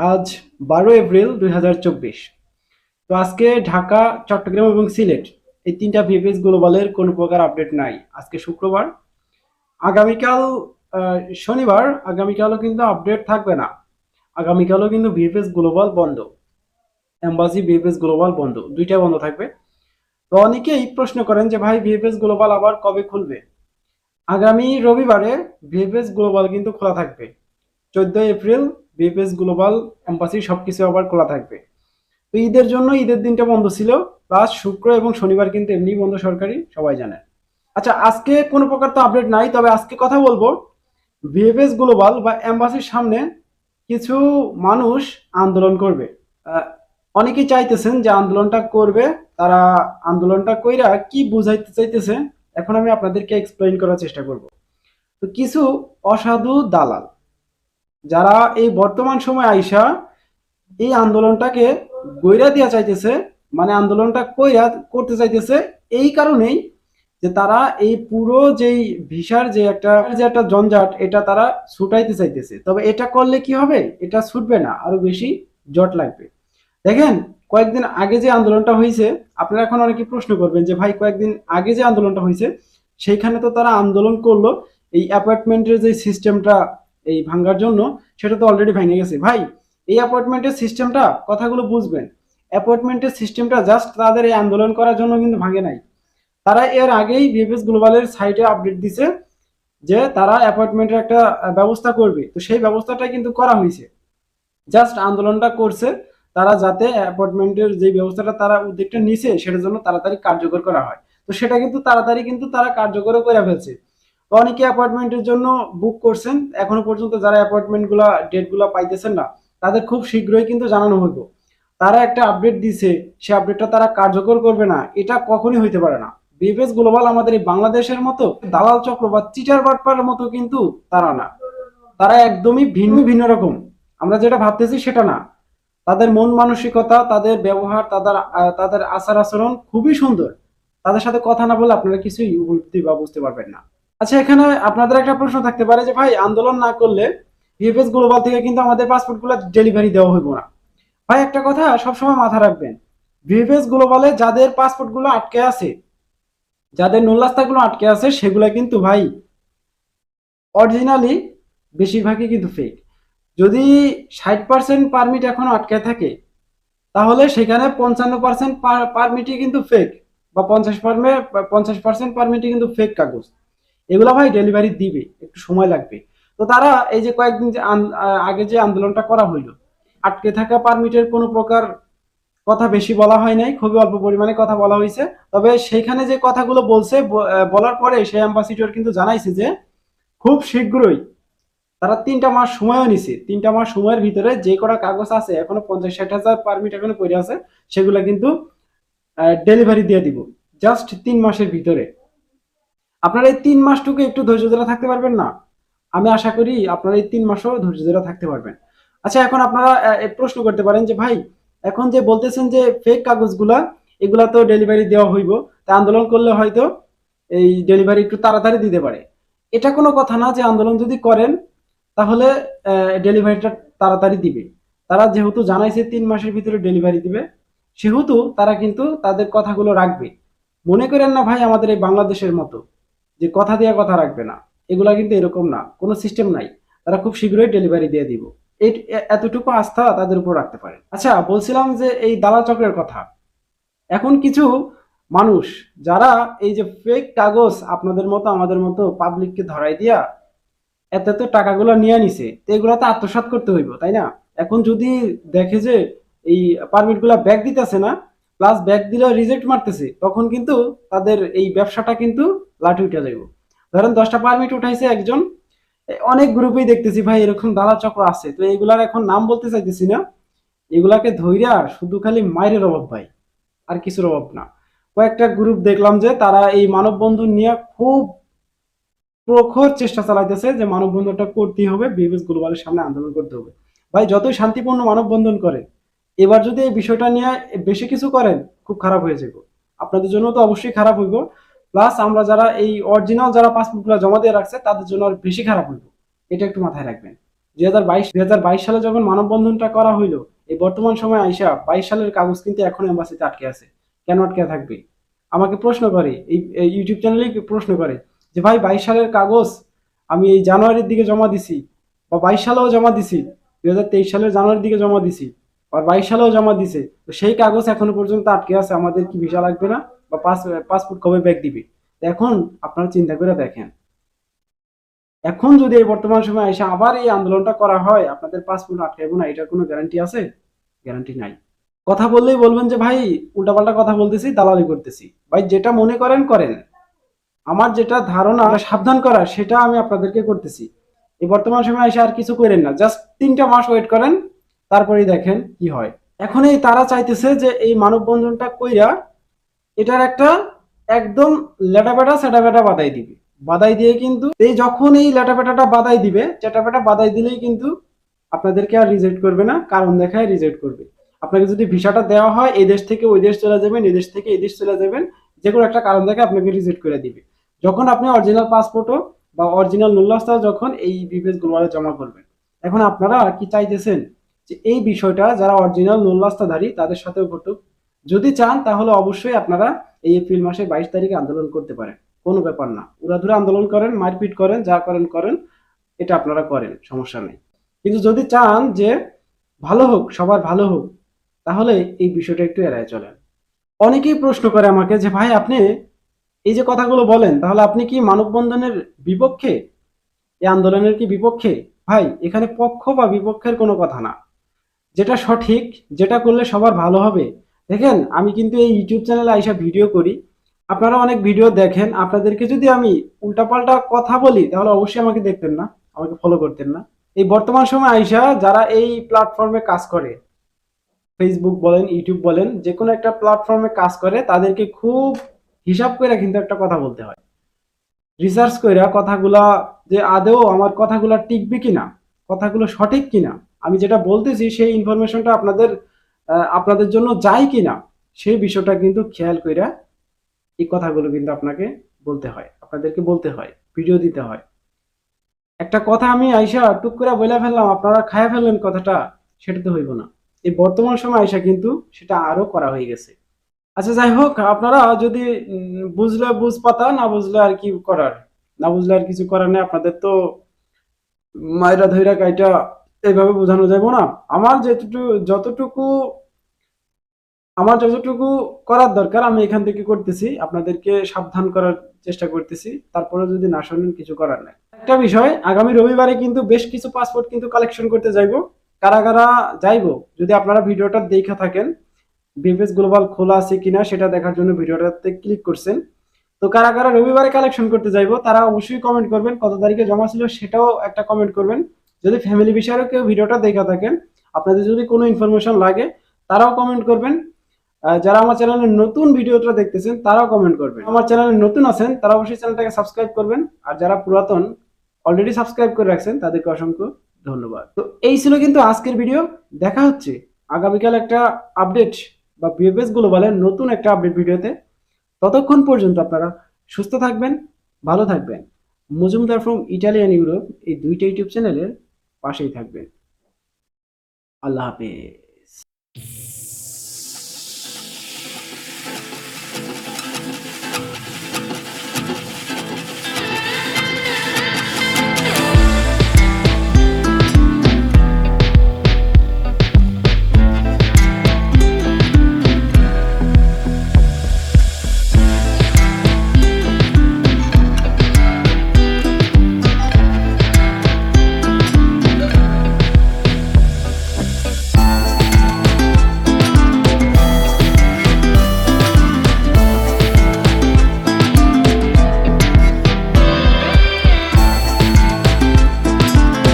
আজ 12 এপ্রিল 2024। তো আজকে ঢাকা, চট্টগ্রাম এবং সিলেট এই তিনটা ভিএফএস গ্লোবালের কোনো প্রকার আপডেট নাই। আজকে শুক্রবার, আগামীকাল শনিবার, আগামীকালও কিন্তু আপডেট থাকবে না। আগামীকালও কিন্তু ভিএফএস গ্লোবাল বন্ধ, এম্বাসি ভিএফএস গ্লোবাল বন্ধ, দুইটা বন্ধ থাকবে। তো অনেকেই প্রশ্ন করেন যে ভাই ভিএফএস গ্লোবাল আবার কবে খুলবে। আগামী রবিবারে ভিএফএস গ্লোবাল কিন্তু খোলা থাকবে। 14 এপ্রিল ভিএফএস গ্লোবাল এম্বাসি সবকিছু আবার খোলা থাকবে। তো ঈদের জন্য ঈদের দিনটা বন্ধ ছিল, প্লাস শুক্র এবং শনিবার কিন্তু এমনি বন্ধ সরকারি, সবাই জানে। আচ্ছা, আজকে কোনো প্রকার তো আপডেট নাই, তবে আজকে কথা বলবো ভিএফএস গ্লোবাল বা এম্বাসির সামনে কিছু মানুষ আন্দোলন করবে। আহ, অনেকেই চাইতেছেন যে আন্দোলনটা করবে, তারা আন্দোলনটা কইরা কি বুঝাইতে চাইতেছে এখন আমি আপনাদেরকে এক্সপ্লেইন করার চেষ্টা করব। তো কিছু অসাধু দালাল যারা এই বর্তমান সময় আইসা এই আন্দোলনটাকে গইরা দিয়া চাইতেছে, মানে আন্দোলনটা কইরা করতে চাইতেছে এই কারণেই যে তারা এই পুরো যেই ভিসার যে একটা জঞ্জাট, এটা তারা ছুটাইতে চাইতেছে। তবে এটা করলে কি হবে, এটা ছুটবে না, আরো বেশি জট লাগবে। দেখেন, কয়েকদিন আগে যে আন্দোলনটা হয়েছে, আপনারা এখন অনেকে প্রশ্ন করবেন যে ভাই কয়েকদিন আগে যে আন্দোলনটা হয়েছে সেইখানে তো তারা আন্দোলন করলো এই অ্যাপার্টমেন্টের যে সিস্টেমটা এই ভাঙার জন্য, সেটা তো অলরেডি ভেঙে গেছে। ভাই, এই অ্যাপার্টমেন্টের সিস্টেমটা, কথাগুলো বুঝবেন, অ্যাপার্টমেন্টের সিস্টেমটা জাস্ট তাদের এই আন্দোলন করার জন্য কিন্তু ভাঙে নাই। তারা এর আগেই ভিএফএস গ্লোবালের সাইটে আপডেট দিছে যে তারা অ্যাপার্টমেন্টের একটা ব্যবস্থা করবে। তো সেই ব্যবস্থাটা কিন্তু করা হয়েছে, জাস্ট আন্দোলনটা করছে তারা যাতে অ্যাপার্টমেন্টের যে ব্যবস্থাটা তারা উদ্যোগটা নিছে সেটার জন্য তাড়াতাড়ি কার্যকর করা হয়। তো সেটা কিন্তু তাড়াতাড়ি কিন্তু তারা কার্যকরও করে ফেলছে। তো অনেকে অ্যাপার্টমেন্টের জন্য বুক করছেন, এখনো পর্যন্ত যারা অ্যাপার্টমেন্ট গুলা ডেট গুলা পাইতেছেন না, তাদের খুব শীঘ্রই কিন্তু জানানো হইব। তারা একটা আপডেট দিছে, সে আপডেটটা তারা কার্যকর করবে না, এটা কখনই হইতে পারে না। বিএফএস গ্লোবাল আমাদের এই বাংলাদেশের মতো দালাল চক্র বা চিটার বাটপার মতো কিন্তু তারা না, তারা একদমই ভিন্ন ভিন্ন রকম। আমরা যেটা ভাবতেছি সেটা না। তাদের মন মানসিকতা, তাদের ব্যবহার, তাদের আচার আচরণ খুবই সুন্দর। তাদের সাথে কথা না বলে আপনারা কিছুই উপলব্ধি বা বুঝতে পারবেন না। আচ্ছা, এখানে আপনাদের একটা প্রশ্ন থাকতে পারে যে ভাই আন্দোলন না করলে ভিএফএস গ্লোবাল থেকে কিন্তু আমাদের পাসপোর্ট গুলো ডেলিভারি দেওয়া হইব না। ভাই, একটা কথা সবসময় মাথা রাখবেন, ভিএফএস গ্লোবালে যাদের পাসপোর্ট গুলো আটকে আছে, যাদের নোল্লাস্তা গুলো আটকে আছে, সেগুলা কিন্তু ভাই অরিজিনালি বেশিরভাগই কিন্তু ফেক। যদি 60% পারমিট এখনো আটকে থাকে, তাহলে সেখানে 55% পারমিটই কিন্তু ফেক, বা 50% পারমিটই কিন্তু ফেক কাগজ। এগুলো ভাই ডেলিভারি দিবে, একটু সময় লাগবে। তো তারা এই যে কয়েকদিন যে আগে যে আন্দোলনটা করা হইলো, আটকে থাকা পারমিটের কোনো প্রকার কথা বেশি বলা হয় নাই, খুবই অল্প পরিমাণে কথা বলা হয়েছে। তবে সেখানে যে কথাগুলো বলছে, বলার পরে সেই অ্যাম্বাসিডর কিন্তু জানাইছে যে খুব শীঘ্রই তারা 3টা মাস সময়ও নিছে, 3টা মাস সময়ের ভিতরে যে কটা কাগজ আছে, এখনো 50-60 হাজার পারমিট এখনো পড়ে আছে, সেগুলো কিন্তু ডেলিভারি দিয়ে দিব জাস্ট 3 মাসের ভিতরে। আপনারা এই 3 মাসটুকু একটু ধৈর্য ধরে থাকতে পারবেন না? আমি আশা করি আপনারা এই 3 মাসও ধৈর্য ধরে থাকতে পারবেন। আচ্ছা, এখন আপনারা প্রশ্ন করতে পারেন যে ভাই এখন যে বলতেছেন যে ফেক কাগজগুলা, এগুলা তো ডেলিভারি দেওয়া হইব, তা আন্দোলন করলে হয়তো এই ডেলিভারি একটু তাড়াতাড়ি দিতে পারে। এটা কোনো কথা না যে আন্দোলন যদি করেন তাহলে ডেলিভারিটা তাড়াতাড়ি দিবে। তারা যেহেতু জানাইছে 3 মাসের ভিতরে ডেলিভারি দিবে, সেহেতু তারা কিন্তু তাদের কথাগুলো রাখবে। মনে করেন না ভাই আমাদের এই বাংলাদেশের মতো যে কথা দেওয়া কথা রাখবে না, এগুলা কিন্তু এরকম না, কোনো সিস্টেম নাই। তারা খুব শীঘ্রই ডেলিভারি দিয়ে দিব, এই এতটুকু আস্থা তাদের উপর রাখতে পারে। আচ্ছা, বলছিলাম যে এই দালাল চক্রের কথা। এখন কিছু মানুষ যারা এই যে ফেক কাগজ আপনাদের মতো আমাদের মতো পাবলিককে ধরাই দিয়া এত এত টাকাগুলো নিয়ে নিছে, তো এগুলো তো আত্মসাৎ করতে হইব, তাই না? এখন যদি দেখে যে এই পারমিট গুলা ব্যাক দিতেছে না, প্লাস ব্যাক দিলে রিজেক্ট মারতেছে, তখন কিন্তু তাদের এই ব্যবসাটা কিন্তু লাঠি উঠে যাইব। ধরেন 10টা পারমিট উঠাইছে একজন, অনেক গ্রুপেই দেখতেছি ভাই এরকম দালাল চক্র আছে। তো এগুলার এখন নাম বলতে চাইতেছি না, এগুলাকে ধইরা শুধু খালি মাইরের অভাব ভাই, আর কিছুর অভাব না। কয়েকটা গ্রুপ দেখলাম যে তারা এই মানববন্ধন নিয়ে খুব প্রখর চেষ্টা চালাইতেছে যে মানববন্ধনটা করতেই হবে, বিএফএস গ্লোবালের সামনে আন্দোলন করতে হবে। ভাই, যতই শান্তিপূর্ণ মানববন্ধন করেন, এবার যদি এই বিষয়টা নিয়ে বেশি কিছু করেন, খুব খারাপ হয়ে যাবে। আপনাদের জন্য তো অবশ্যই খারাপ হইব, প্লাস আমরা যারা এই অরিজিনাল যারা পাসপোর্ট গুলো জমা দিয়ে রাখছে তাদের জন্য আর বেশি খারাপ হইব। এটা একটু মাথায় রাখবেন। দুই হাজার বাইশ সালে যখন মানববন্ধনটা করা হইলো, এই বর্তমান সময় আইসা 22 সালের কাগজ কিন্তু এখন এম্বাসিতে আটকে আছে। কেন আটকে থাকবে? আমাকে প্রশ্ন করে, এই ইউটিউব চ্যানেলে প্রশ্ন করে যে ভাই 22 সালের কাগজ আমি এই জানুয়ারির দিকে জমা দিছি, বা 22 সালেও জমা দিছি, 2023 সালের জানুয়ারির দিকে জমা দিছি, আর 22 সালেও জমা দিছে, তো সেই কাগজ এখনো পর্যন্ত আটকে আছে, আমাদের কি ভিসা লাগবে না? বা পাসপোর্ট কবে ব্যাক দিবে? এখন আপনারা চিন্তা করে দেখেন, এখন যদি এই বর্তমান সময় এসে আবার এই আন্দোলনটা করা হয়, আপনাদের পাসপোর্ট আটকাইবো না, এটার কোনো গ্যারান্টি আছে? গ্যারান্টি নাই। কথা বললেই বলবেন যে ভাই উল্টাপাল্টা কথা বলতেছি, দালালি করতেছি। ভাই যেটা মনে করেন করেন, আমার যেটা ধারণা সাবধান করা সেটা আমি আপনাদেরকে করতেছি। এই বর্তমান সময় এসে আর কিছু করেন না, জাস্ট 3টা মাস ওয়েট করেন, তারপরেই দেখেন কি হয়। এখন এই তারা চাইতেছে যে এই মানববন্ধনটা কইরা এটার একটা একদম লেটাপেটা সেটাপেটা বাদাই দিবে। বাদাই দিয়ে কিন্তু এই যখন এই লেটাপেটাটা বাদাই দিবে, চেটাপেটা বাদাই দিলেই কিন্তু আপনাদেরকে আর রিজেক্ট করবে না, কারণ দেখায় রিজেক্ট করবে। আপনাকে যদি ভিসাটা দেওয়া হয়, এই দেশ থেকে ওই দেশ চলে যাবেন, এই দেশ থেকে এই দেশ চলে যাবেন, যে কোনো একটা কারণ দেখে আপনাকে রিজেক্ট করে দিবে। যখন আপনি অরিজিনাল পাসপোর্টও বা অরিজিনাল নুল্লাস্তা যখন এই বিবিএস গ্লোবালে জমা করবেন, এখন আপনারা কি চাইতেছেন যে এই বিষয়টা যারা অরিজিনাল নুল্লাস্তাধারী তাদের সাথেও ঘটুক? যদি চান তাহলে অবশ্যই আপনারা এই এপ্রিল মাসে 22 তারিখে আন্দোলন করতে পারেন, কোনো ব্যাপার না। উড়াধুরা আন্দোলন করেন, মারপিট করেন, যা করেন করেন, এটা আপনারা করেন, সমস্যা নেই। কিন্তু যদি চান যে ভালো হোক, সবার ভালো হোক, তাহলে এই বিষয়টা একটু এড়ায় চলেন। অনেকেই প্রশ্ন করে আমাকে যে ভাই আপনি এই যে কথাগুলো বলেন, তাহলে আপনি কি মানববন্ধনের বিপক্ষে, এই আন্দোলনের কি বিপক্ষে? ভাই এখানে পক্ষ বা বিপক্ষের কোনো কথা না, যেটা সঠিক, যেটা করলে সবার ভালো হবে। দেখেন আমি কিন্তু এই ইউটিউব চ্যানেলে আইসা ভিডিও করি, আপনারা অনেক ভিডিও দেখেন, আপনাদেরকে যদি আমি উল্টাপাল্টা কথা বলি তাহলে অবশ্যই আমাকে দেখতেন না, আমাকে ফলো করতেন না। এই বর্তমান সময় আইসা যারা এই প্ল্যাটফর্মে কাজ করে, ফেসবুক বলেন, ইউটিউব বলেন, যে কোনো একটা প্ল্যাটফর্মে কাজ করে, তাদেরকে খুব হিসাব করে কিন্তু একটা কথা বলতে হয়, রিসার্চ কইরা কথাগুলা, যে আদৌ আমার কথাগুলা টিকবে কিনা, কথাগুলো সঠিক কিনা, আমি যেটা বলতেছি সেই ইনফরমেশনটা আপনাদের জন্য যায় কিনা, সেই বিষয়টা কিন্তু খেয়াল কইরা এই কথাগুলো কিন্তু আপনাকে বলতে হয়, আপনাদেরকে বলতে হয়, ভিডিও দিতে হয়। একটা কথা আমি আইসা টুক করে বলে ফেললাম, আপনারা খায়া ফেললেন কথাটা, সেটা তো হইব না। এই বর্তমান সময় আইসা কিন্তু সেটা আরো করা হয়ে গেছে। আচ্ছা যাই হোক, আপনারা যদি বুঝলে বুঝ পাতা, না বুঝলে আর কি করার, না বুঝলে আর কিছু করার নেই। আপনাদের তো মায়েরা ধইরা কাইটা এইভাবে বোঝানো যাবে না। আমার যতটুকু আমার যতটুকু করার দরকার আমি এখান থেকে করতেছি, আপনাদেরকে সাবধান করার চেষ্টা করতেছি। তারপরে যদি না শোনেন, কিছু করার নাই। একটা বিষয়, আগামী রবিবারে কিন্তু বেশ কিছু পাসপোর্ট কিন্তু কালেকশন করতে যাইবো। কারা কারা যাইবো, যদি আপনারা ভিডিওটা দেখে থাকেন, বিএফএস গ্লোবাল খোলা আছে কিনা সেটা দেখার জন্য ভিডিওটাতে ক্লিক করছেন। তো কারা কারা রবিবারে কালেকশন করতে যাইবো তারা অবশ্যই কমেন্ট করবেন, কত তারিখে জমা ছিল সেটাও একটা কমেন্ট করবেন। যদি ফ্যামিলি বিষয়েও কেউ ভিডিওটা দেখে থাকেন, আপনাদের যদি কোনো ইনফরমেশন লাগে তারাও কমেন্ট করবেন। যারা আমার চ্যানেলে নতুন ভিডিওটা দেখতেছেন তারাও কমেন্ট করবেন। আমার চ্যানেলে নতুন আছেন তারা অবশ্যই চ্যানেলটাকে সাবস্ক্রাইব করবেন, আর যারা পুরাতন অলরেডি সাবস্ক্রাইব করে রাখছেন তাদেরকে অসংখ্য ধন্যবাদ। তো এই ছিল কিন্তু আজকের ভিডিও। দেখা হচ্ছে আগামীকাল একটা আপডেট বা বিএফএস গ্লোবালের নতুন একটা আপডেট ভিডিওতে। ততক্ষণ পর্যন্ত আপনারা সুস্থ থাকবেন, ভালো থাকবেন। Majumdar from Italy and Europe এই দুইটা ইউটিউব চ্যানেলের পাশেই থাকবেন। আল্লাহ হাফেজ।